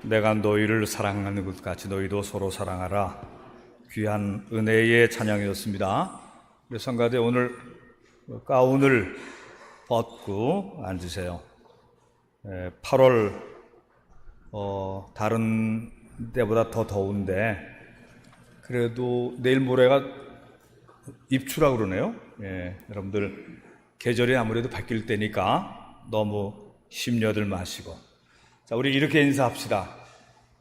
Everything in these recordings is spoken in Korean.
내가 너희를 사랑하는 것 같이 너희도 서로 사랑하라. 귀한 은혜의 찬양이었습니다. 우리 성가대 오늘 가운을 벗고 앉으세요. 8월 다른 때보다 더 더운데 그래도 내일 모레가 입추라고 그러네요. 여러분들 계절이 아무래도 바뀔 때니까 너무 심려들 마시고, 자, 우리 이렇게 인사합시다.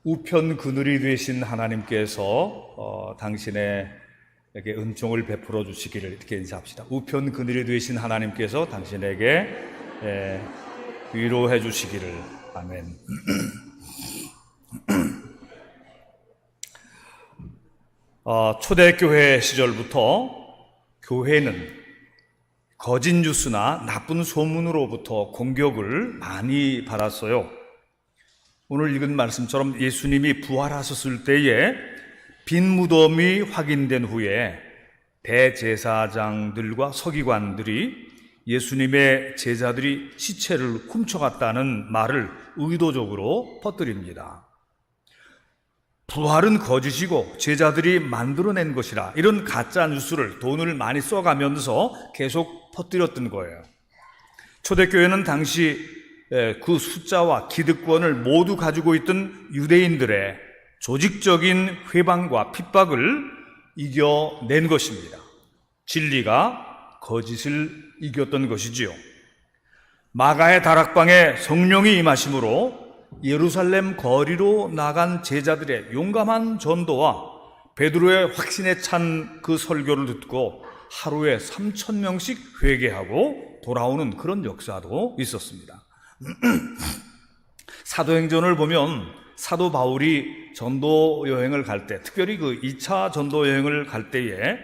우편 그늘이 되신 하나님께서 당신에게 은총을 베풀어 주시기를, 이렇게 인사합시다. 우편 그늘이 되신 하나님께서 당신에게 위로해 주시기를. 아멘. 초대교회 시절부터 교회는 거짓 뉴스나 나쁜 소문으로부터 공격을 많이 받았어요. 오늘 읽은 말씀처럼 예수님이 부활하셨을 때에 빈 무덤이 확인된 후에 대제사장들과 서기관들이 예수님의 제자들이 시체를 훔쳐갔다는 말을 의도적으로 퍼뜨립니다. 부활은 거짓이고 제자들이 만들어낸 것이라, 이런 가짜 뉴스를 돈을 많이 써가면서 계속 퍼뜨렸던 거예요. 초대교회는 당시 그 숫자와 기득권을 모두 가지고 있던 유대인들의 조직적인 회방과 핍박을 이겨낸 것입니다. 진리가 거짓을 이겼던 것이지요. 마가의 다락방에 성령이 임하심으로 예루살렘 거리로 나간 제자들의 용감한 전도와 베드로의 확신에 찬 그 설교를 듣고 하루에 3,000명씩 회개하고 돌아오는 그런 역사도 있었습니다. 사도행전을 보면 사도 바울이 전도 여행을 갈 때, 특별히 그 2차 전도 여행을 갈 때에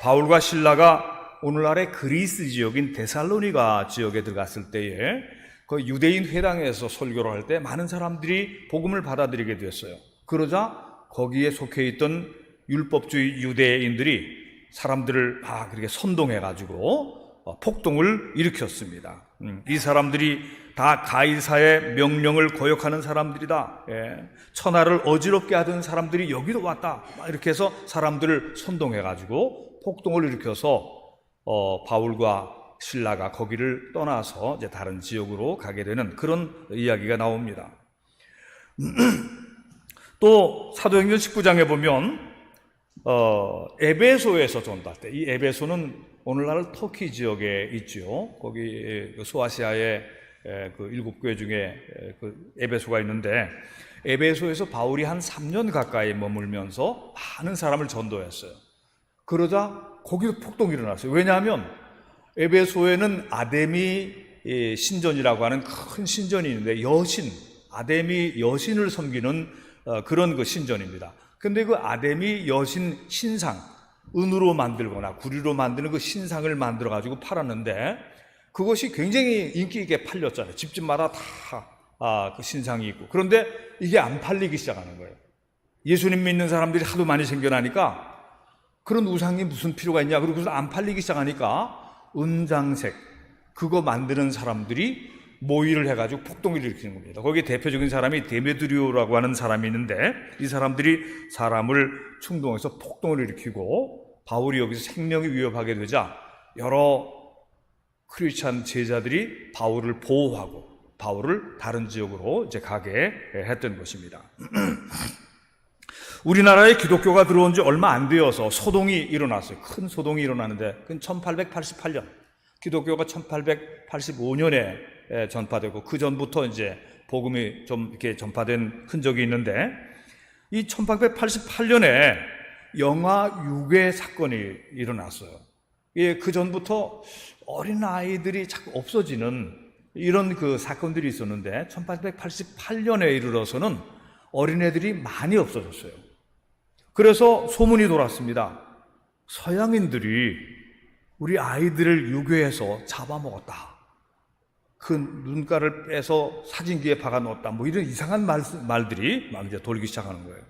바울과 실라가 오늘날의 그리스 지역인 데살로니가 지역에 들어갔을 때에 그 유대인 회당에서 설교를 할 때 많은 사람들이 복음을 받아들이게 되었어요. 그러자 거기에 속해 있던 율법주의 유대인들이 사람들을 그렇게 선동해가지고 폭동을 일으켰습니다. 이 사람들이 다 가이사의 명령을 거역하는 사람들이다. 천하를 어지럽게 하던 사람들이 여기로 왔다. 이렇게 해서 사람들을 선동해가지고 폭동을 일으켜서 바울과 신라가 거기를 떠나서 이제 다른 지역으로 가게 되는 그런 이야기가 나옵니다. 또 사도행전 19장에 보면 에베소에서 전도할 때, 이 에베소는 오늘날 터키 지역에 있죠. 거기 소아시아의 그 7교회 중에 그 에베소가 있는데, 에베소에서 바울이 한 3년 가까이 머물면서 많은 사람을 전도했어요. 그러자 거기도 폭동이 일어났어요. 왜냐하면 에베소에는 아데미 신전이라고 하는 큰 신전이 있는데, 아데미 여신을 섬기는 그런 그 신전입니다. 근데 그 아데미 여신 신상, 은으로 만들거나 구리로 만드는 그 신상을 만들어 가지고 팔았는데, 그것이 굉장히 인기 있게 팔렸잖아요. 집집마다 다 그 신상이 있고. 그런데 이게 안 팔리기 시작하는 거예요. 예수님 믿는 사람들이 하도 많이 생겨나니까 그런 우상이 무슨 필요가 있냐, 그래서 안 팔리기 시작하니까 은장색, 그거 만드는 사람들이 모의를 해가지고 폭동을 일으키는 겁니다. 거기에 대표적인 사람이 데메드리오라고 하는 사람이 있는데, 이 사람들이 사람을 충동해서 폭동을 일으키고 바울이 여기서 생명이 위협하게 되자 여러 크리스찬 제자들이 바울을 보호하고 바울을 다른 지역으로 이제 가게 했던 것입니다. 우리나라에 기독교가 들어온 지 얼마 안 되어서 소동이 일어났어요. 큰 소동이 일어나는데, 그건 1888년, 기독교가 1885년에 전파되고 그 전부터 이제 복음이 좀 이렇게 전파된 흔적이 있는데, 이 1888년에 영아 유괴 사건이 일어났어요. 그 전부터 어린 아이들이 자꾸 없어지는 이런 그 사건들이 있었는데, 1888년에 이르러서는 어린애들이 많이 없어졌어요. 그래서 소문이 돌았습니다. 서양인들이 우리 아이들을 유괴해서 잡아먹었다. 그 눈가를 빼서 사진기에 박아놓았다. 뭐 이런 이상한 말들이 막 이제 돌기 시작하는 거예요.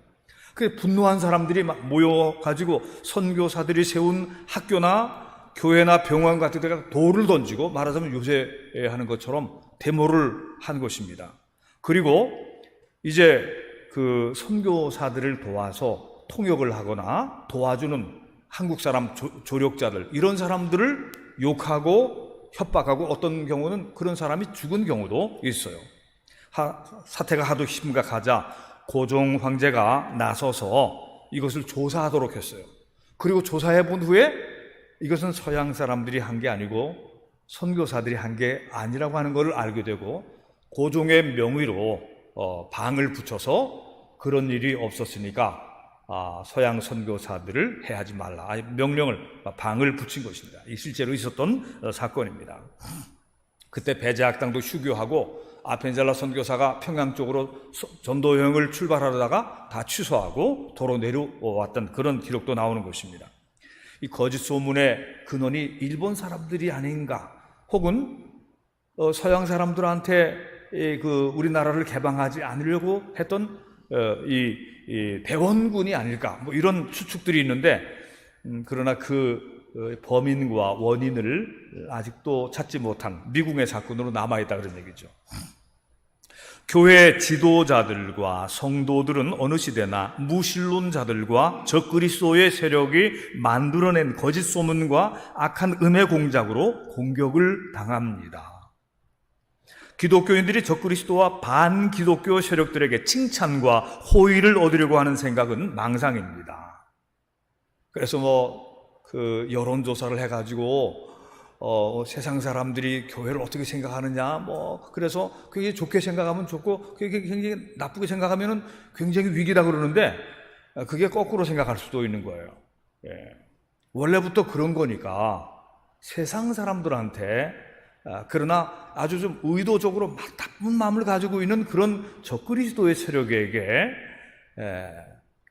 그 분노한 사람들이 막 모여가지고 선교사들이 세운 학교나 교회나 병원 같은 데가 돌을 던지고, 말하자면 요새 하는 것처럼 데모를 한 것입니다. 그리고 이제 그 선교사들을 도와서 통역을 하거나 도와주는 한국 사람 조력자들, 이런 사람들을 욕하고 협박하고 어떤 경우는 그런 사람이 죽은 경우도 있어요. 사태가 하도 심각하자 고종 황제가 나서서 이것을 조사하도록 했어요. 그리고 조사해 본 후에 이것은 서양 사람들이 한 게 아니고 선교사들이 한 게 아니라고 하는 것을 알게 되고, 고종의 명의로 방을 붙여서 그런 일이 없었으니까 서양 선교사들을 해하지 말라, 명령을, 방을 붙인 것입니다. 이 실제로 있었던 사건입니다. 그때 배제학당도 휴교하고 아펜젤라 선교사가 평양 쪽으로 전도 여행을 출발하다가 다 취소하고 도로 내려왔던 그런 기록도 나오는 것입니다. 이 거짓 소문의 근원이 일본 사람들이 아닌가, 혹은 서양 사람들한테 그 우리나라를 개방하지 않으려고 했던 이 대원군이 아닐까, 뭐 이런 추측들이 있는데, 그러나 그 범인과 원인을 아직도 찾지 못한 미궁의 사건으로 남아있다, 그런 얘기죠. 교회 지도자들과 성도들은 어느 시대나 무신론자들과 적그리스도의 세력이 만들어낸 거짓 소문과 악한 음해 공작으로 공격을 당합니다. 기독교인들이 적그리스도와 반기독교 세력들에게 칭찬과 호의를 얻으려고 하는 생각은 망상입니다. 그래서 그 여론조사를 해가지고 세상 사람들이 교회를 어떻게 생각하느냐, 그래서 그게 좋게 생각하면 좋고, 그게 굉장히 나쁘게 생각하면은 굉장히 위기다 그러는데, 그게 거꾸로 생각할 수도 있는 거예요. 원래부터 그런 거니까 세상 사람들한테, 그러나 아주 좀 의도적으로 나쁜 마음을 가지고 있는 그런 적그리스도의 세력에게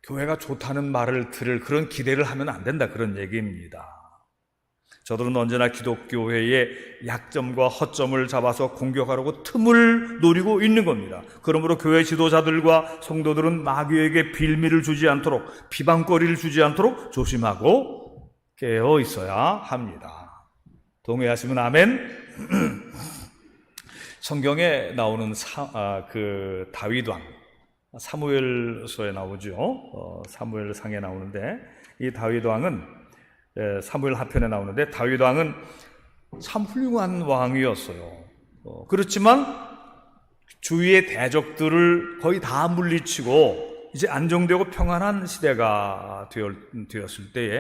교회가 좋다는 말을 들을 그런 기대를 하면 안 된다, 그런 얘기입니다. 저들은 언제나 기독교회의 약점과 허점을 잡아서 공격하려고 틈을 노리고 있는 겁니다. 그러므로 교회 지도자들과 성도들은 마귀에게 빌미를 주지 않도록, 비방거리를 주지 않도록 조심하고 깨어 있어야 합니다. 동의하시면 아멘. 성경에 나오는 그 다윗왕, 사무엘서에 나오죠. 사무엘상에 나오는데, 이 다윗왕은 사무엘 하편에 나오는데, 다윗왕은 참 훌륭한 왕이었어요. 그렇지만 주위의 대적들을 거의 다 물리치고 이제 안정되고 평안한 시대가 되었을 때에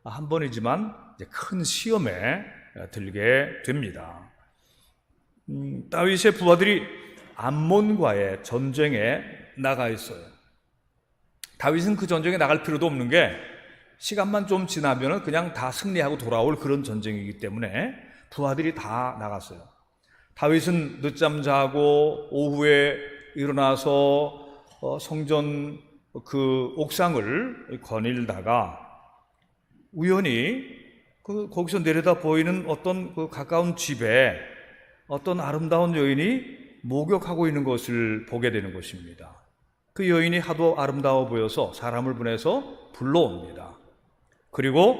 한 번이지만 이제 큰 시험에 들게 됩니다. 다윗의 부하들이 암몬과의 전쟁에 나가 있어요. 다윗은 그 전쟁에 나갈 필요도 없는 게, 시간만 좀 지나면 그냥 다 승리하고 돌아올 그런 전쟁이기 때문에 부하들이 다 나갔어요. 다윗은 늦잠 자고 오후에 일어나서 성전 그 옥상을 거닐다가 우연히 거기서 내려다 보이는 어떤 그 가까운 집에 어떤 아름다운 여인이 목욕하고 있는 것을 보게 되는 것입니다. 그 여인이 하도 아름다워 보여서 사람을 보내서 불러옵니다. 그리고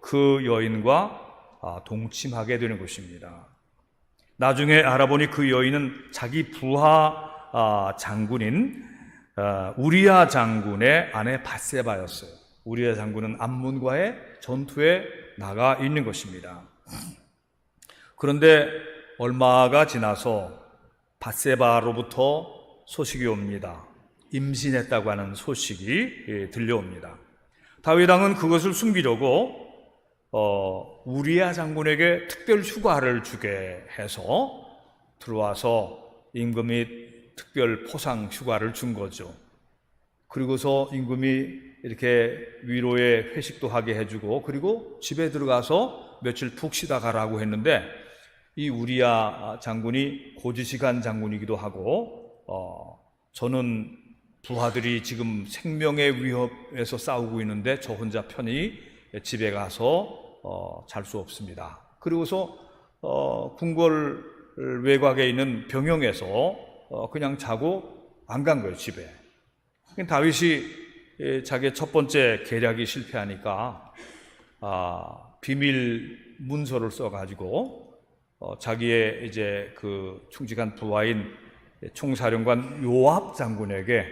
그 여인과 동침하게 되는 것입니다. 나중에 알아보니 그 여인은 자기 부하 장군인 우리야 장군의 아내 밧세바였어요. 우리야 장군은 암몬과의 전투에 나가 있는 것입니다. 그런데 얼마가 지나서 밧세바로부터 소식이 옵니다. 임신했다고 하는 소식이 들려옵니다. 다윗왕은 그것을 숨기려고 우리야 장군에게 특별 휴가를 주게 해서 들어와서 임금이 특별 포상 휴가를 준 거죠. 그리고서 임금이 이렇게 위로의 회식도 하게 해주고, 그리고 집에 들어가서 며칠 푹 쉬다 가라고 했는데, 이 우리야 장군이 고지식한 장군이기도 하고, 저는 부하들이 지금 생명의 위협에서 싸우고 있는데 저 혼자 편히 집에 가서 잘 수 없습니다. 그리고서 궁궐 외곽에 있는 병영에서 그냥 자고 안 간 거예요, 집에. 다윗이 자기의 첫 번째 계략이 실패하니까 비밀 문서를 써가지고 자기의 이제 그 충직한 부하인 총사령관 요압 장군에게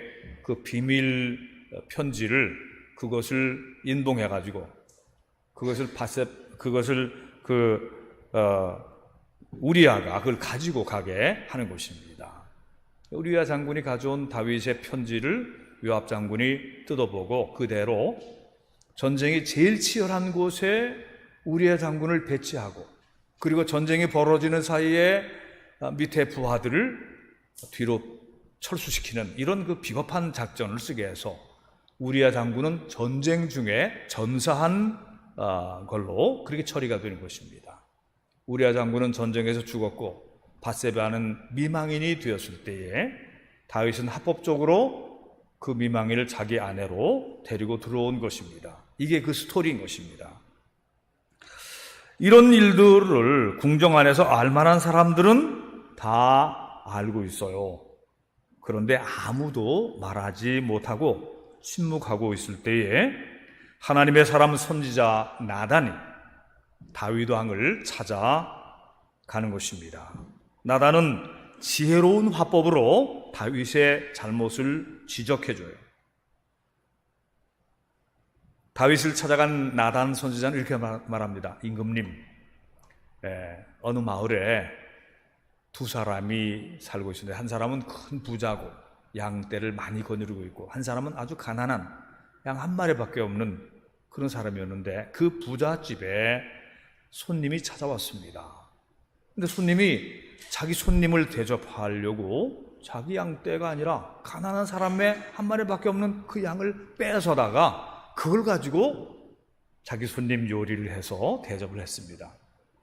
그 비밀 편지를 그것을 인봉해 가지고 우리아가 그걸 가지고 가게 하는 것입니다. 우리아 장군이 가져온 다윗의 편지를 요압 장군이 뜯어보고 그대로 전쟁이 제일 치열한 곳에 우리아 장군을 배치하고, 그리고 전쟁이 벌어지는 사이에 밑에 부하들을 뒤로 철수시키는 이런 그 비겁한 작전을 쓰게 해서 우리아 장군은 전쟁 중에 전사한 걸로 그렇게 처리가 되는 것입니다. 우리아 장군은 전쟁에서 죽었고 밧세바는 미망인이 되었을 때에 다윗은 합법적으로 그 미망인을 자기 아내로 데리고 들어온 것입니다. 이게 그 스토리인 것입니다. 이런 일들을 궁정 안에서 알만한 사람들은 다 알고 있어요. 그런데 아무도 말하지 못하고 침묵하고 있을 때에 하나님의 사람 선지자 나단이 다윗 왕을 찾아가는 것입니다. 나단은 지혜로운 화법으로 다윗의 잘못을 지적해줘요. 다윗을 찾아간 나단 선지자는 이렇게 말합니다. 임금님, 어느 마을에 두 사람이 살고 있는데 한 사람은 큰 부자고 양떼를 많이 거느리고 있고 한 사람은 아주 가난한 양 한 마리밖에 없는 그런 사람이었는데 그 부잣집에 손님이 찾아왔습니다. 근데 손님이 자기 손님을 대접하려고 자기 양떼가 아니라 가난한 사람의 한 마리밖에 없는 그 양을 뺏어다가 그걸 가지고 자기 손님 요리를 해서 대접을 했습니다.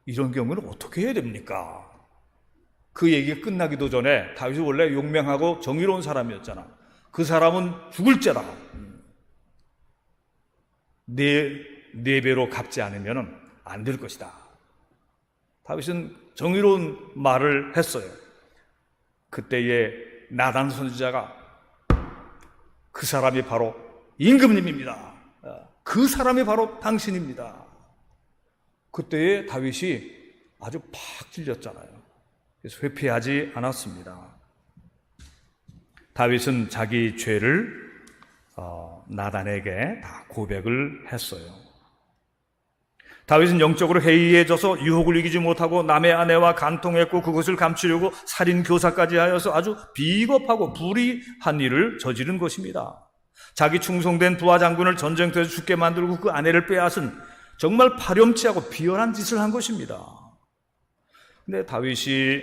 이런 경우는 어떻게 해야 됩니까? 그 얘기가 끝나기도 전에 다윗이 원래 용맹하고 정의로운 사람이었잖아. 그 사람은 죽을죄다. 네 배로 갚지 않으면 안 될 것이다. 다윗은 정의로운 말을 했어요. 그때에 나단 선지자가 그 사람이 바로 임금님입니다. 그 사람이 바로 당신입니다. 그때에 다윗이 아주 팍 찔렸잖아요. 그래서 회피하지 않았습니다. 다윗은 자기 죄를 나단에게 다 고백을 했어요. 다윗은 영적으로 해이해져서 유혹을 이기지 못하고 남의 아내와 간통했고 그것을 감추려고 살인 교사까지 하여서 아주 비겁하고 불의한 일을 저지른 것입니다. 자기 충성된 부하 장군을 전쟁터에서 죽게 만들고 그 아내를 빼앗은 정말 파렴치하고 비열한 짓을 한 것입니다. 근데 다윗이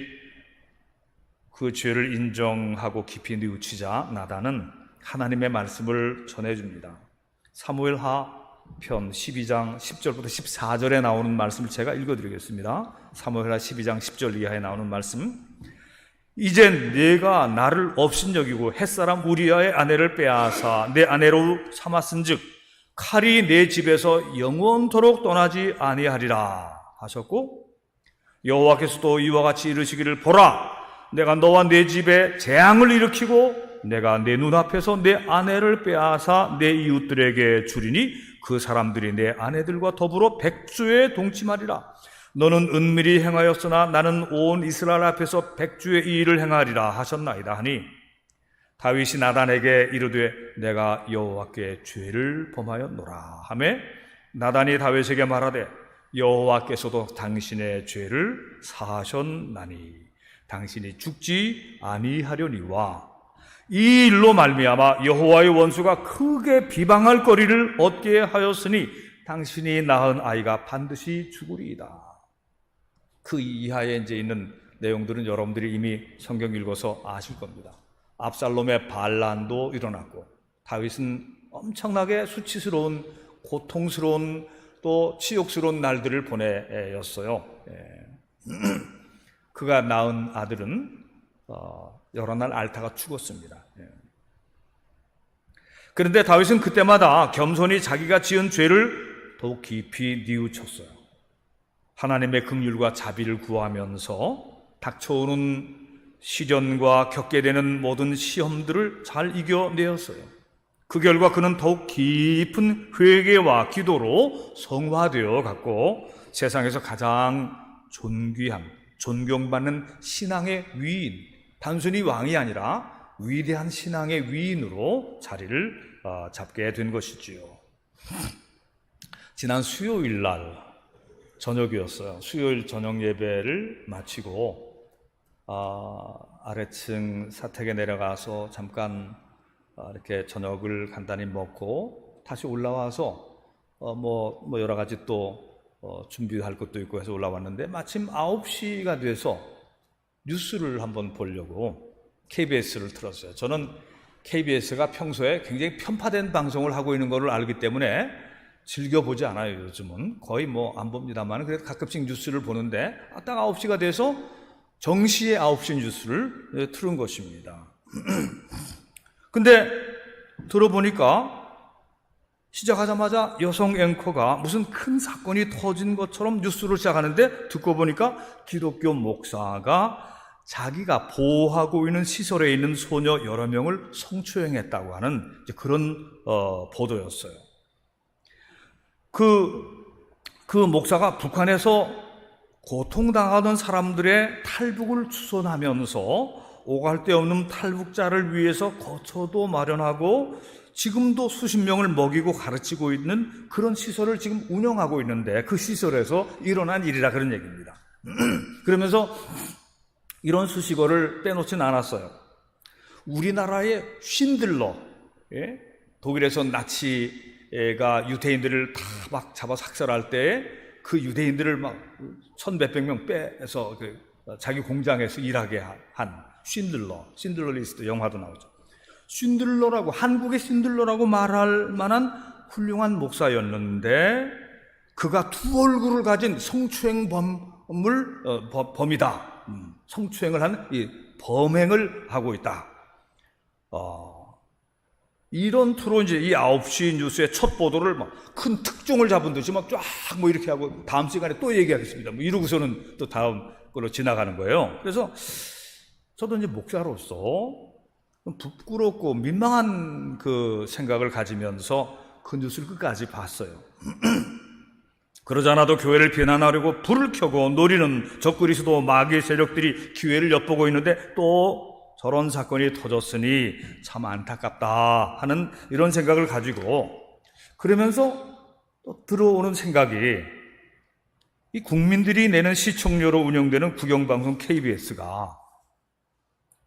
그 죄를 인정하고 깊이 뉘우치자 나단은 하나님의 말씀을 전해줍니다. 사무엘하 편 12장 10절부터 14절에 나오는 말씀을 제가 읽어드리겠습니다. 사무엘하 12장 10절 이하에 나오는 말씀. 이제 내가 나를 업신여기고 햇사람 우리아의 아내를 빼앗아 내 아내로 삼았은즉 칼이 내 집에서 영원토록 떠나지 아니하리라 하셨고, 여호와께서도 이와 같이 이르시기를 보라, 내가 너와 내 집에 재앙을 일으키고 내가 내 눈앞에서 내 아내를 빼앗아 내 이웃들에게 주리니 그 사람들이 내 아내들과 더불어 백주에 동침하리라. 너는 은밀히 행하였으나 나는 온 이스라엘 앞에서 백주의 이 일을 행하리라 하셨나이다 하니, 다윗이 나단에게 이르되 내가 여호와께 죄를 범하였노라 하매 나단이 다윗에게 말하되 여호와께서도 당신의 죄를 사하셨나니 당신이 죽지 아니하려니와 이 일로 말미암아 여호와의 원수가 크게 비방할 거리를 얻게 하였으니 당신이 낳은 아이가 반드시 죽으리이다. 그 이하에 이제 있는 내용들은 여러분들이 이미 성경 읽어서 아실 겁니다. 압살롬의 반란도 일어났고 다윗은 엄청나게 수치스러운 고통스러운 또 치욕스러운 날들을 보내었어요. 그가 낳은 아들은 여러 날 앓다가 죽었습니다. 그런데 다윗은 그때마다 겸손히 자기가 지은 죄를 더욱 깊이 뉘우쳤어요. 하나님의 긍휼과 자비를 구하면서 닥쳐오는 시련과 겪게 되는 모든 시험들을 잘 이겨내었어요. 그 결과 그는 더욱 깊은 회개와 기도로 성화되어 갔고 세상에서 가장 존귀한, 존경받는 신앙의 위인, 단순히 왕이 아니라 위대한 신앙의 위인으로 자리를 잡게 된 것이지요. 지난 수요일 날 저녁이었어요. 수요일 저녁 예배를 마치고 아래층 사택에 내려가서 잠깐 이렇게 저녁을 간단히 먹고 다시 올라와서 뭐 여러 가지 또 준비할 것도 있고 해서 올라왔는데 마침 9시가 돼서 뉴스를 한번 보려고 KBS를 틀었어요. 저는 KBS가 평소에 굉장히 편파된 방송을 하고 있는 것을 알기 때문에 즐겨보지 않아요. 요즘은 거의 안 봅니다만 그래도 가끔씩 뉴스를 보는데 딱 9시가 돼서 정시의 9시 뉴스를 틀은 것입니다. 근데 들어보니까 시작하자마자 여성 앵커가 무슨 큰 사건이 터진 것처럼 뉴스를 시작하는데 듣고 보니까 기독교 목사가 자기가 보호하고 있는 시설에 있는 소녀 여러 명을 성추행했다고 하는 그런 보도였어요. 그 목사가 북한에서 고통당하던 사람들의 탈북을 추선하면서 오갈 데 없는 탈북자를 위해서 거처도 마련하고 지금도 수십 명을 먹이고 가르치고 있는 그런 시설을 지금 운영하고 있는데 그 시설에서 일어난 일이라 그런 얘기입니다. 그러면서 이런 수식어를 빼놓진 않았어요. 우리나라의 쉰들러, 독일에서 나치가 유대인들을 다 막 잡아서 학살할 때 그 유대인들을 막 1,100명 명 빼서 자기 공장에서 일하게 한 쉰들러 리스트 영화도 나오죠. 쉰들러라고, 한국의 쉰들러라고 말할 만한 훌륭한 목사였는데 그가 두 얼굴을 가진 성추행 범이다. 성추행을 한 이 범행을 하고 있다. 이런 투로 이제 이 9시 뉴스의 첫 보도를 큰 특종을 잡은 듯이 쫙 이렇게 하고 다음 시간에 또 얘기하겠습니다. 이러고서는 또 다음 걸로 지나가는 거예요. 그래서 저도 이제 목사로서 부끄럽고 민망한 그 생각을 가지면서 그 뉴스를 끝까지 봤어요. 그러지 않아도 교회를 비난하려고 불을 켜고 노리는 적그리스도 마귀의 세력들이 기회를 엿보고 있는데 또 저런 사건이 터졌으니 참 안타깝다 하는 이런 생각을 가지고 그러면서 또 들어오는 생각이 이 국민들이 내는 시청료로 운영되는 국영방송 KBS가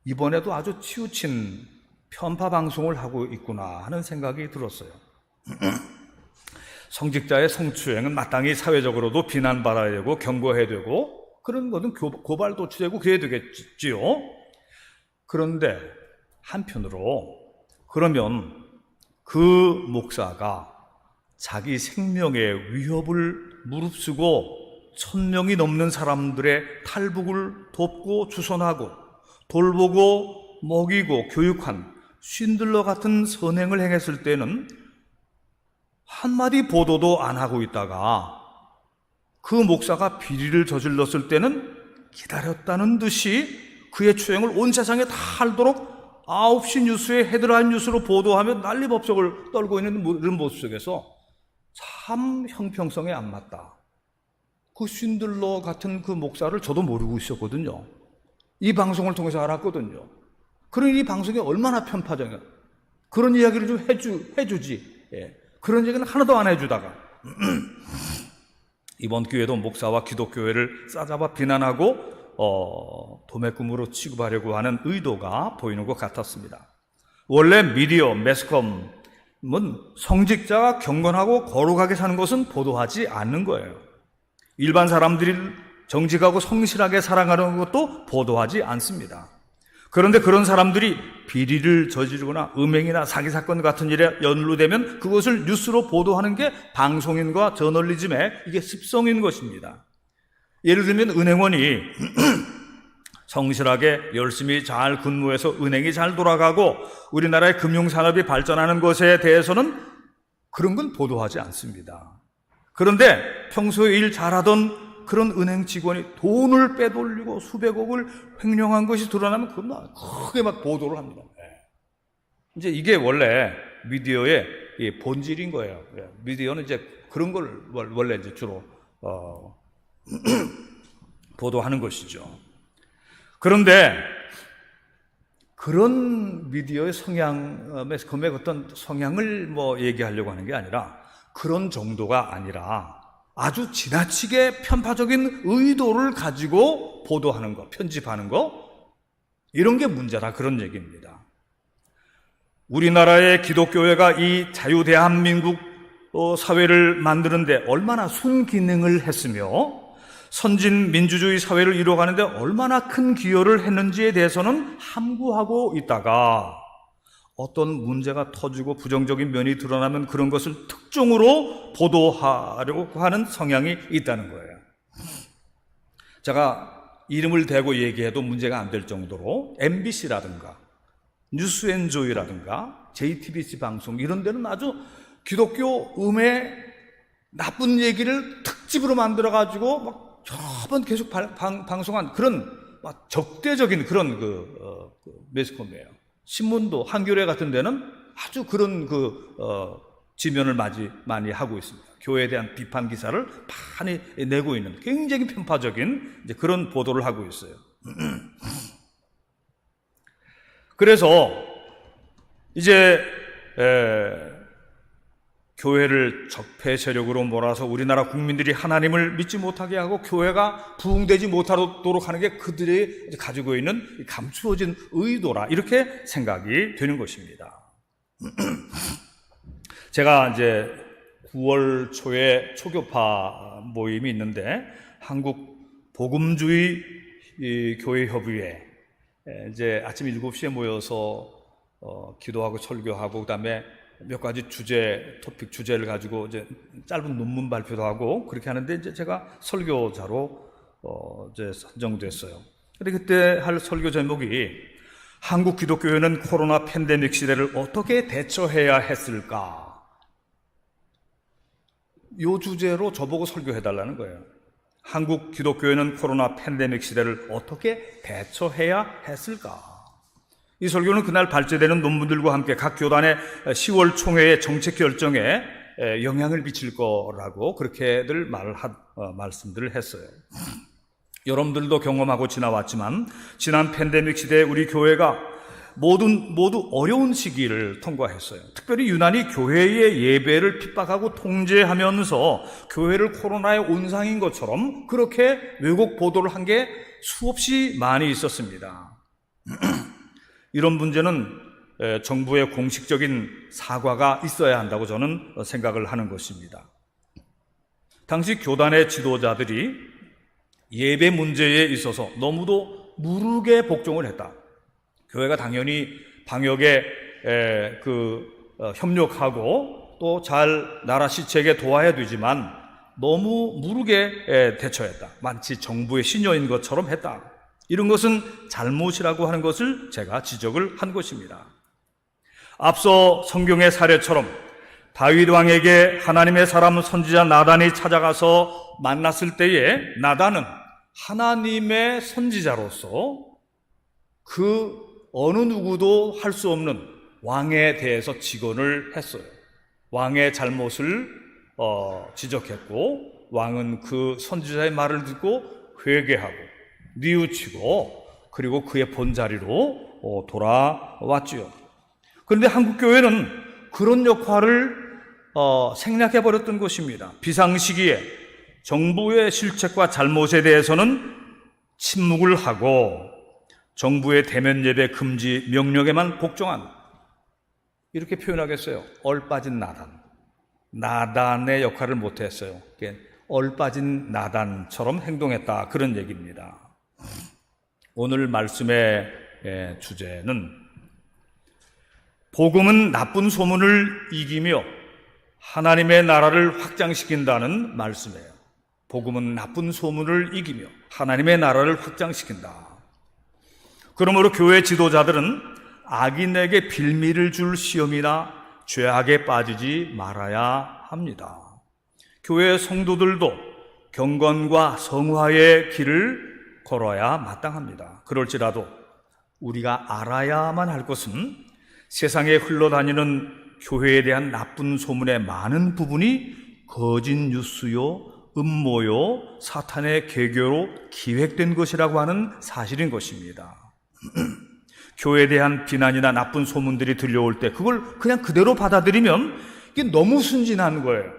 이번에도 아주 치우친 편파 방송을 하고 있구나 하는 생각이 들었어요. 성직자의 성추행은 마땅히 사회적으로도 비난받아야 되고 경고해야 되고 그런 것은 고발 도취되고 그래야 되겠지요. 그런데 한편으로 그러면 그 목사가 자기 생명의 위협을 무릅쓰고 1,000명이 넘는 사람들의 탈북을 돕고 주선하고 돌보고 먹이고 교육한 쉰들러 같은 선행을 행했을 때는 한마디 보도도 안 하고 있다가 그 목사가 비리를 저질렀을 때는 기다렸다는 듯이 그의 추행을 온 세상에 다 알도록 9시 뉴스에 헤드라인 뉴스로 보도하며 난리법석을 떨고 있는 이런 모습 속에서 참 형평성에 안 맞다. 그 쉰들러 같은 그 목사를 저도 모르고 있었거든요. 이 방송을 통해서 알았거든요. 그러니 이 방송이 얼마나 편파적이야. 그런 이야기를 좀 해주지. 그런 얘기는 하나도 안 해주다가 이번 기회도 목사와 기독교회를 싸잡아 비난하고 도매금으로 취급하려고 하는 의도가 보이는 것 같았습니다. 원래 미디어, 매스컴은 성직자가 경건하고 거룩하게 사는 것은 보도하지 않는 거예요. 일반 사람들이 정직하고 성실하게 살아가는 것도 보도하지 않습니다. 그런데 그런 사람들이 비리를 저지르거나 음행이나 사기 사건 같은 일에 연루되면 그것을 뉴스로 보도하는 게 방송인과 저널리즘의 이게 습성인 것입니다. 예를 들면 은행원이 성실하게 열심히 잘 근무해서 은행이 잘 돌아가고 우리나라의 금융산업이 발전하는 것에 대해서는 그런 건 보도하지 않습니다. 그런데 평소에 일 잘하던 그런 은행 직원이 돈을 빼돌리고 수백억을 횡령한 것이 드러나면 그건 크게 막 보도를 합니다. 이제 이게 원래 미디어의 본질인 거예요. 미디어는 이제 그런 걸 원래 이제 주로 보도하는 것이죠. 그런데 그런 미디어의 성향, 매스컴의 어떤 성향을 얘기하려고 하는 게 아니라 그런 정도가 아니라 아주 지나치게 편파적인 의도를 가지고 보도하는 거, 편집하는 거, 이런 게 문제다, 그런 얘기입니다. 우리나라의 기독교회가 이 자유대한민국 사회를 만드는데 얼마나 순기능을 했으며 선진 민주주의 사회를 이루어가는데 얼마나 큰 기여를 했는지에 대해서는 함구하고 있다가 어떤 문제가 터지고 부정적인 면이 드러나면 그런 것을 특종으로 보도하려고 하는 성향이 있다는 거예요. 제가 이름을 대고 얘기해도 문제가 안 될 정도로 MBC라든가 뉴스앤조이라든가 JTBC 방송 이런 데는 아주 기독교 음의 나쁜 얘기를 특집으로 만들어가지고 막 여러 번 계속 방송한 그런 막 적대적인 그런 매스컴이에요. 신문도 한겨레 같은 데는 아주 그런 지면을 많이 하고 있습니다. 교회에 대한 비판 기사를 많이 내고 있는 굉장히 편파적인 이제 그런 보도를 하고 있어요. 그래서 이제 교회를 적폐 세력으로 몰아서 우리나라 국민들이 하나님을 믿지 못하게 하고 교회가 부흥되지 못하도록 하는 게 그들이 가지고 있는 감추어진 의도라, 이렇게 생각이 되는 것입니다. 제가 이제 9월 초에 초교파 모임이 있는데 한국 복음주의 교회 협의회 이제 아침 7시에 모여서 기도하고 설교하고 그다음에 몇 가지 토픽 주제를 가지고 이제 짧은 논문 발표도 하고 그렇게 하는데 이제 제가 설교자로 이제 선정됐어요. 근데 그때 할 설교 제목이 한국 기독교회는 코로나 팬데믹 시대를 어떻게 대처해야 했을까? 이 주제로 저보고 설교해달라는 거예요. 한국 기독교회는 코로나 팬데믹 시대를 어떻게 대처해야 했을까? 이 설교는 그날 발제되는 논문들과 함께 각 교단의 10월 총회의 정책 결정에 영향을 미칠 거라고 그렇게들 말씀들을 했어요. 여러분들도 경험하고 지나왔지만 지난 팬데믹 시대에 우리 교회가 모두 어려운 시기를 통과했어요. 특별히 유난히 교회의 예배를 핍박하고 통제하면서 교회를 코로나의 온상인 것처럼 그렇게 왜곡 보도를 한 게 수없이 많이 있었습니다. 이런 문제는 정부의 공식적인 사과가 있어야 한다고 저는 생각을 하는 것입니다. 당시 교단의 지도자들이 예배 문제에 있어서 너무도 무르게 복종을 했다. 교회가 당연히 방역에 협력하고 또 잘 나라 시책에 도와야 되지만 너무 무르게 대처했다. 마치 정부의 신여인 것처럼 했다. 이런 것은 잘못이라고 하는 것을 제가 지적을 한 것입니다. 앞서 성경의 사례처럼 다윗 왕에게 하나님의 사람 선지자 나단이 찾아가서 만났을 때에 나단은 하나님의 선지자로서 그 어느 누구도 할 수 없는 왕에 대해서 직언을 했어요. 왕의 잘못을 지적했고 왕은 그 선지자의 말을 듣고 회개하고 뉘우치고 그리고 그의 본자리로 돌아왔지요. 그런데 한국교회는 그런 역할을 생략해버렸던 것입니다. 비상시기에 정부의 실책과 잘못에 대해서는 침묵을 하고 정부의 대면 예배 금지 명령에만 복종한, 이렇게 표현하겠어요. 얼빠진 나단의 역할을 못했어요. 얼빠진 나단처럼 행동했다, 그런 얘기입니다. 오늘 말씀의 주제는 복음은 나쁜 소문을 이기며 하나님의 나라를 확장시킨다는 말씀이에요. 복음은 나쁜 소문을 이기며 하나님의 나라를 확장시킨다. 그러므로 교회 지도자들은 악인에게 빌미를 줄 시험이나 죄악에 빠지지 말아야 합니다. 교회 성도들도 경건과 성화의 길을 걸어야 마땅합니다. 그럴지라도 우리가 알아야만 할 것은 세상에 흘러다니는 교회에 대한 나쁜 소문의 많은 부분이 거짓 뉴스요, 음모요, 사탄의 계교로 기획된 것이라고 하는 사실인 것입니다. 교회에 대한 비난이나 나쁜 소문들이 들려올 때 그걸 그냥 그대로 받아들이면 이게 너무 순진한 거예요.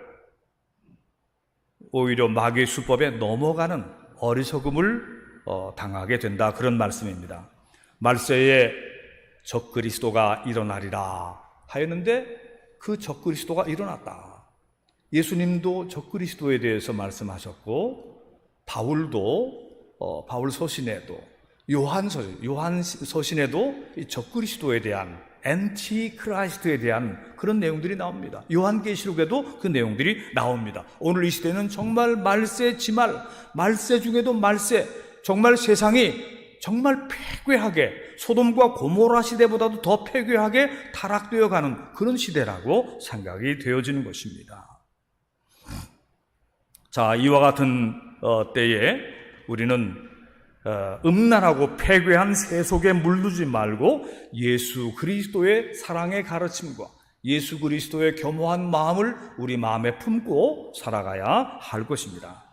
오히려 마귀의 수법에 넘어가는 어리석음을 당하게 된다, 그런 말씀입니다. 말세에 적그리스도가 일어나리라 하였는데 그 적그리스도가 일어났다. 예수님도 적그리스도에 대해서 말씀하셨고, 바울도 바울 서신에도, 요한 서신에도 이 적그리스도에 대한, 엔티크라이스트에 대한 그런 내용들이 나옵니다. 요한계시록에도 그 내용들이 나옵니다. 오늘 이 시대는 정말 말세 지말, 말세 중에도 말세, 정말 세상이 정말 폐괴하게, 소돔과 고모라 시대보다도 더 폐괴하게 타락되어 가는 그런 시대라고 생각이 되어지는 것입니다. 자, 이와 같은 때에 우리는 음란하고 폐괴한 세속에 물들지 말고 예수 그리스도의 사랑의 가르침과 예수 그리스도의 겸허한 마음을 우리 마음에 품고 살아가야 할 것입니다.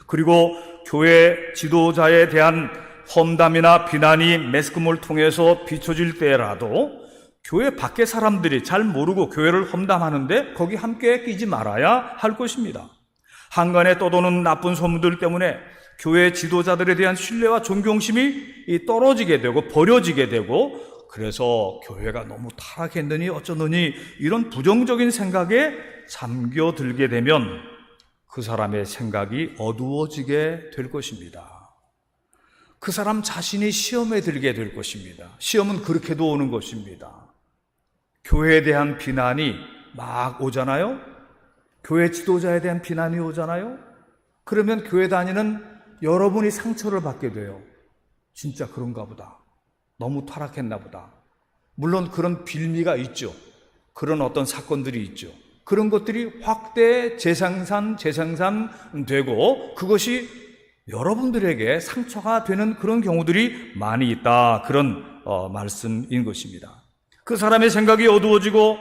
그리고 교회 지도자에 대한 험담이나 비난이 매스컴을 통해서 비춰질 때라도 교회 밖의 사람들이 잘 모르고 교회를 험담하는데 거기 함께 끼지 말아야 할 것입니다. 한간에 떠도는 나쁜 소문들 때문에 교회 지도자들에 대한 신뢰와 존경심이 떨어지게 되고 버려지게 되고, 그래서 교회가 너무 타락했느니 어쩌느니 이런 부정적인 생각에 잠겨들게 되면 그 사람의 생각이 어두워지게 될 것입니다. 그 사람 자신이 시험에 들게 될 것입니다. 시험은 그렇게도 오는 것입니다. 교회에 대한 비난이 막 오잖아요. 교회 지도자에 대한 비난이 오잖아요. 그러면 교회 다니는 여러분이 상처를 받게 돼요. 진짜 그런가 보다. 너무 타락했나 보다. 물론 그런 빌미가 있죠. 그런 어떤 사건들이 있죠. 그런 것들이 확대 재생산되고 그것이 여러분들에게 상처가 되는 그런 경우들이 많이 있다, 그런 말씀인 것입니다. 그 사람의 생각이 어두워지고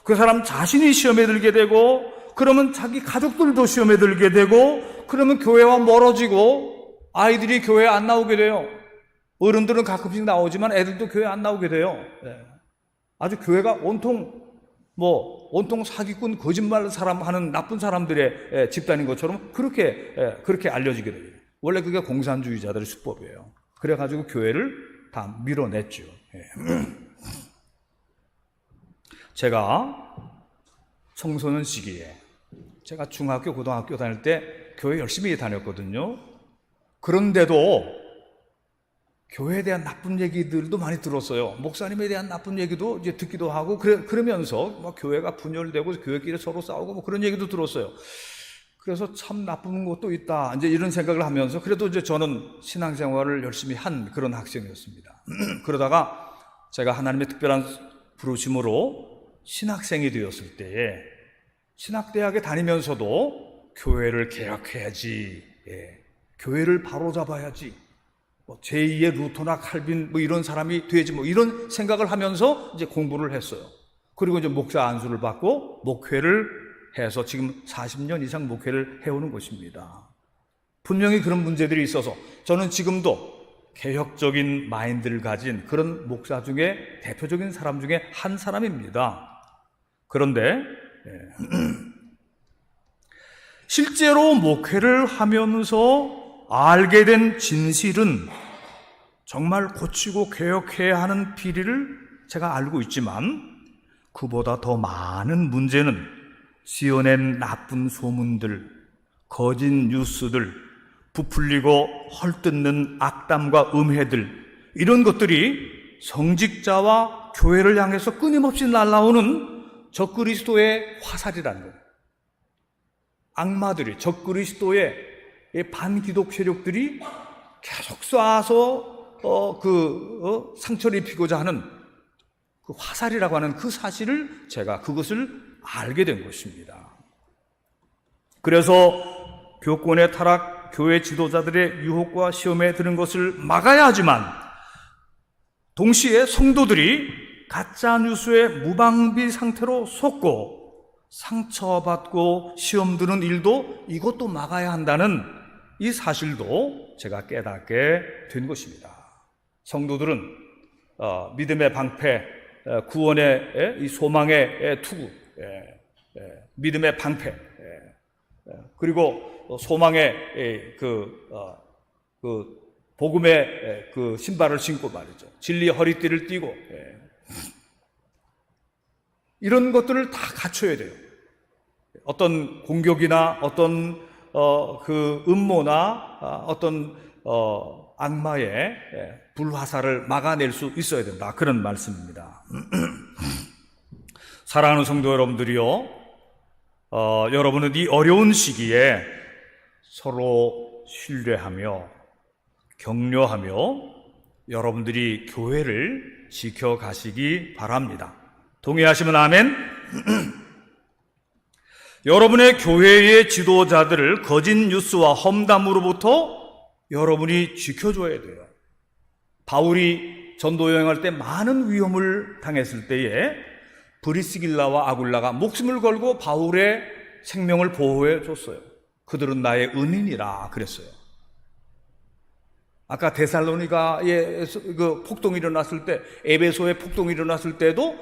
그 사람 자신이 시험에 들게 되고, 그러면 자기 가족들도 시험에 들게 되고, 그러면 교회와 멀어지고 아이들이 교회에 안 나오게 돼요. 어른들은 가끔씩 나오지만 애들도 교회에 안 나오게 돼요. 아주 교회가 온통 사기꾼, 거짓말 하는 나쁜 사람들의 집단인 것처럼 그렇게 알려지게 돼요. 원래 그게 공산주의자들의 수법이에요. 그래가지고 교회를 다 밀어냈죠. 제가 청소년 시기에, 제가 중학교, 고등학교 다닐 때 교회 열심히 다녔거든요. 그런데도 교회에 대한 나쁜 얘기들도 많이 들었어요. 목사님에 대한 나쁜 얘기도 이제 듣기도 하고, 그러면서 교회가 분열되고 교회끼리 서로 싸우고 그런 얘기도 들었어요. 그래서 참 나쁜 것도 있다, 이제 이런 생각을 하면서, 그래도 이제 저는 신앙생활을 열심히 한 그런 학생이었습니다. 그러다가 제가 하나님의 특별한 부르심으로 신학생이 되었을 때에, 신학대학에 다니면서도 교회를 개혁해야지, 교회를 바로잡아야지, 제2의 루터나 칼빈 이런 사람이 돼야지, 이런 생각을 하면서 이제 공부를 했어요. 그리고 이제 목사 안수를 받고 목회를 해서 지금 40년 이상 목회를 해오는 것입니다. 분명히 그런 문제들이 있어서 저는 지금도 개혁적인 마인드를 가진 그런 목사 중에 대표적인 사람 중에 한 사람입니다. 그런데 실제로 목회를 하면서 알게 된 진실은 정말 고치고 개혁해야 하는 비리를 제가 알고 있지만, 그보다 더 많은 문제는 씌어낸 나쁜 소문들, 거짓 뉴스들, 부풀리고 헐뜯는 악담과 음해들, 이런 것들이 성직자와 교회를 향해서 끊임없이 날아오는 적그리스도의 화살이라는 거예요. 악마들이, 적그리스도의 반기독 세력들이 계속 쏴서 상처를 입히고자 하는 그 화살이라고 하는 그 사실을 제가 그것을 알게 된 것입니다. 그래서 교권의 타락, 교회 지도자들의 유혹과 시험에 드는 것을 막아야 하지만, 동시에 성도들이 가짜 뉴스의 무방비 상태로 속고 상처받고 시험 드는 일도, 이것도 막아야 한다는 이 사실도 제가 깨닫게 된 것입니다. 성도들은 믿음의 방패, 구원의 이 소망의 투구, 믿음의 방패, 그리고 소망의 그 복음의 그 신발을 신고 말이죠. 진리의 허리띠를 띠고, 이런 것들을 다 갖춰야 돼요. 어떤 공격이나 어떤 그 음모나 어떤 악마의 불화살을 막아낼 수 있어야 된다. 그런 말씀입니다. 사랑하는 성도 여러분들이요, 여러분은 이 어려운 시기에 서로 신뢰하며 격려하며 여러분들이 교회를 지켜가시기 바랍니다. 동의하시면 아멘. 여러분의 교회의 지도자들을 거짓 뉴스와 험담으로부터 여러분이 지켜줘야 돼요. 바울이 전도 여행할 때 많은 위험을 당했을 때에 브리스길라와 아굴라가 목숨을 걸고 바울의 생명을 보호해 줬어요. 그들은 나의 은인이라 그랬어요. 아까 데살로니가에 그 폭동이 일어났을 때, 에베소에 폭동이 일어났을 때도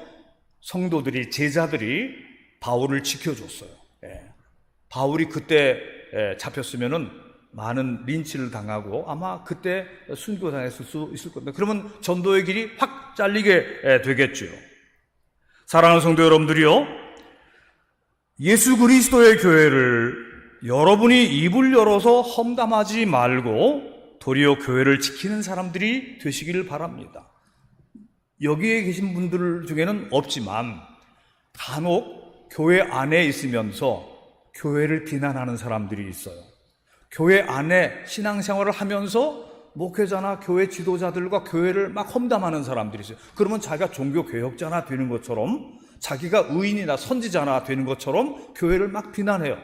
성도들이, 제자들이 바울을 지켜줬어요. 바울이 그때 잡혔으면은 많은 린치를 당하고 아마 그때 순교당했을 수 있을 겁니다. 그러면 전도의 길이 확 잘리게 되겠죠. 사랑하는 성도 여러분들이요, 예수 그리스도의 교회를 여러분이 입을 열어서 험담하지 말고 도리어 교회를 지키는 사람들이 되시기를 바랍니다. 여기에 계신 분들 중에는 없지만 간혹 교회 안에 있으면서 교회를 비난하는 사람들이 있어요. 교회 안에 신앙생활을 하면서 목회자나 교회 지도자들과 교회를 막 험담하는 사람들이 있어요. 그러면 자기가 종교개혁자나 되는 것처럼, 자기가 의인이나 선지자나 되는 것처럼 교회를 막 비난해요.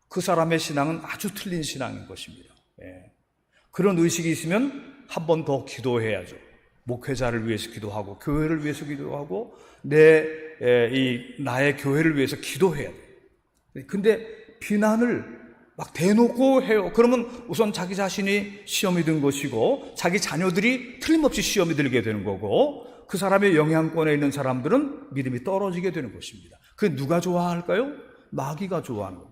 그 사람의 신앙은 아주 틀린 신앙인 것입니다. 그런 의식이 있으면 한 번 더 기도해야죠. 목회자를 위해서 기도하고 교회를 위해서 기도하고 나의 교회를 위해서 기도해야 돼요. 근데 비난을 막 대놓고 해요. 그러면 우선 자기 자신이 시험이 든 것이고 자기 자녀들이 틀림없이 시험이 들게 되는 거고 그 사람의 영향권에 있는 사람들은 믿음이 떨어지게 되는 것입니다. 그게 누가 좋아할까요? 마귀가 좋아하는 거예요.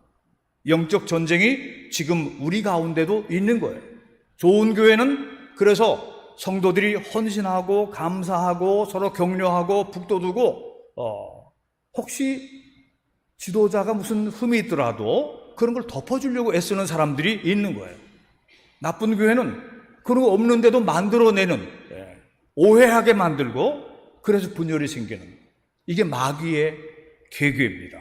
영적 전쟁이 지금 우리 가운데도 있는 거예요. 좋은 교회는 그래서 성도들이 헌신하고 감사하고 서로 격려하고 북돋우고 혹시 지도자가 무슨 흠이 있더라도 그런 걸 덮어주려고 애쓰는 사람들이 있는 거예요. 나쁜 교회는 그런 거 없는데도 만들어내는, 오해하게 만들고 그래서 분열이 생기는, 이게 마귀의 계획입니다.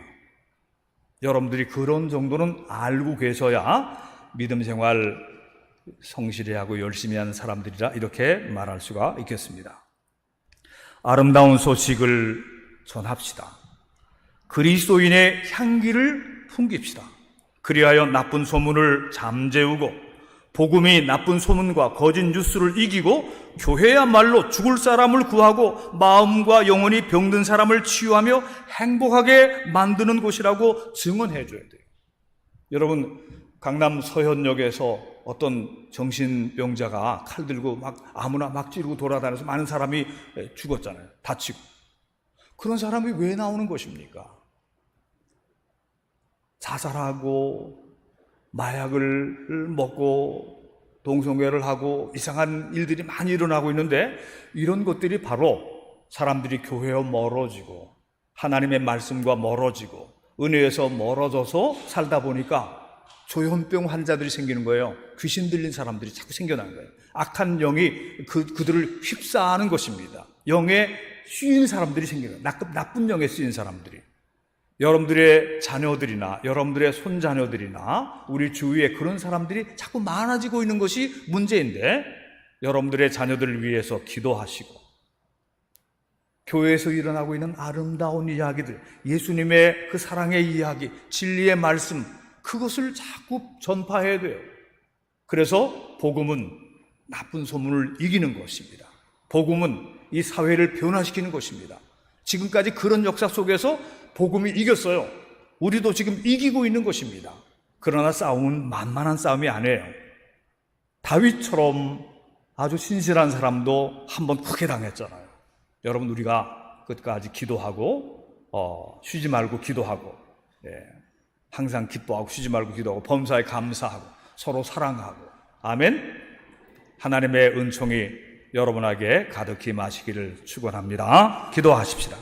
여러분들이 그런 정도는 알고 계셔야 믿음 생활 성실히 하고 열심히 하는 사람들이라 이렇게 말할 수가 있겠습니다. 아름다운 소식을 전합시다. 그리스도인의 향기를 풍깁시다. 그리하여 나쁜 소문을 잠재우고 복음이 나쁜 소문과 거짓 뉴스를 이기고 교회야말로 죽을 사람을 구하고 마음과 영혼이 병든 사람을 치유하며 행복하게 만드는 곳이라고 증언해 줘야 돼요. 여러분, 강남 서현역에서 어떤 정신병자가 칼 들고 막 아무나 막 찌르고 돌아다녀서 많은 사람이 죽었잖아요. 다치고. 그런 사람이 왜 나오는 것입니까? 자살하고 마약을 먹고 동성애를 하고 이상한 일들이 많이 일어나고 있는데, 이런 것들이 바로 사람들이 교회와 멀어지고 하나님의 말씀과 멀어지고 은혜에서 멀어져서 살다 보니까 조현병 환자들이 생기는 거예요. 귀신 들린 사람들이 자꾸 생겨나는 거예요. 악한 영이 그들을 휩싸는 것입니다. 영에 씌인 사람들이 생기는 거예요. 나쁜 영에 씌인 사람들이. 여러분들의 자녀들이나 여러분들의 손자녀들이나 우리 주위에 그런 사람들이 자꾸 많아지고 있는 것이 문제인데, 여러분들의 자녀들을 위해서 기도하시고 교회에서 일어나고 있는 아름다운 이야기들, 예수님의 그 사랑의 이야기, 진리의 말씀, 그것을 자꾸 전파해야 돼요. 그래서 복음은 나쁜 소문을 이기는 것입니다. 복음은 이 사회를 변화시키는 것입니다. 지금까지 그런 역사 속에서 복음이 이겼어요. 우리도 지금 이기고 있는 것입니다. 그러나 싸움은 만만한 싸움이 아니에요. 다윗처럼 아주 신실한 사람도 한번 크게 당했잖아요. 여러분, 우리가 끝까지 기도하고 쉬지 말고 기도하고, 항상 기뻐하고 쉬지 말고 기도하고 범사에 감사하고 서로 사랑하고, 아멘. 하나님의 은총이 여러분에게 가득히 마시기를 축원합니다. 기도하십시다.